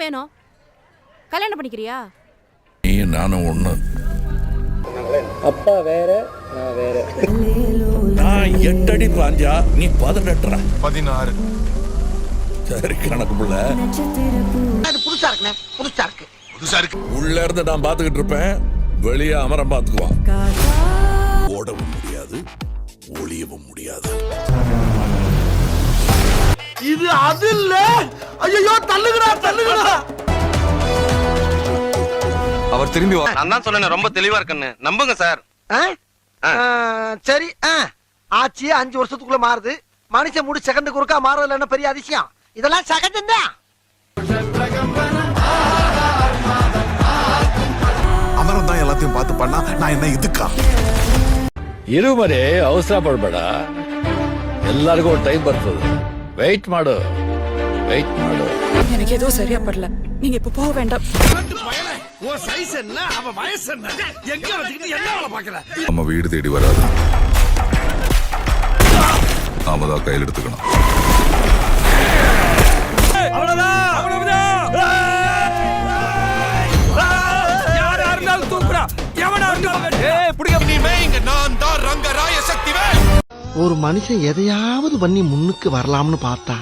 வேணும்? கல்யாணம் பண்ணிக்கிறியா? நீ நானும் ஒண்ணு. அப்பா வேற, நான் வேற. நான் 8 அடி பாஞ்சா நீ 18. 16. சரி கணக்கு புள்ள. புதுசா இருக்குண்ணே, புதுசா இருக்கு. உள்ள இருந்து நான் பாத்துக்கிட்டு இருப்பேன், வெளியே அமரம் பாத்துக்குவான். ஓடவும் முடியாது, ஒளியவும் முடியாது. இது அது இல்ல. ஐயோ தள்ளுங்கடா. அவர் திரும்பி வா. நான் தான் சொன்னேன் ரொம்ப தெளிவா இருக்குன்னு. நம்புங்க சார். சரி ஆச்சு 5 வருஷத்துக்குள்ள மாறுது. மனுஷன் முடி செகண்டுக்கு ஒருக்கா மாறதுல என்ன பெரிய அதிசயம்? இதெல்லாம் செகண்ட் தான். அமரம் தான் எல்லாத்தையும் பார்த்து பண்ணா நான் என்ன இதுக்கா? ಇರುಮರೆ ಅವಸರ ಪಡಬೇಡ, ಎಲ್ಲರಿಗೂ ಟೈಮ್ ಬರ್ತದೆ. ವೆಯ್ಟ್ ಮಾಡು. எனக்கு ஏதோ சரியா படல. நீங்க இப்ப போக வேண்டாம். நம்ம வீடு தேடி வராது, நாம தான் கையில் எடுத்துக்கணும். ஒரு மனுஷன் எதையாவது பண்ணி முன்னுக்கு வரலாம்னு பார்த்தா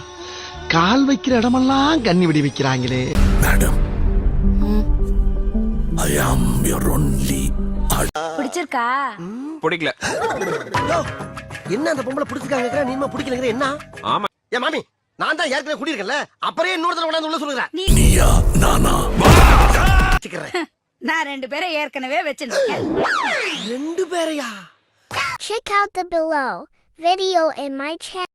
கால் வைக்கிற இடமெல்லாம் கண்ணி விடி வைக்கிறாங்களே. Madam, I am your only. பிடிச்சிருக்கா? பிடிக்கல. என்ன அந்த பொம்பளை பிடிச்சிருக்காங்க, நீமா பிடிக்கலங்கிற என்ன? ஆமா. ஏ மாமி, நான் தான் ஏற்கனவே குடியிருக்கேன்ல, அப்புறம் இன்னொரு தடவை உள்ள சொல்லுறேன். நீயா நானா? நான் 2 பேரை ஏற்கனவே வச்சிருக்கேன். 2 பேரையா? Check out the below video in my channel.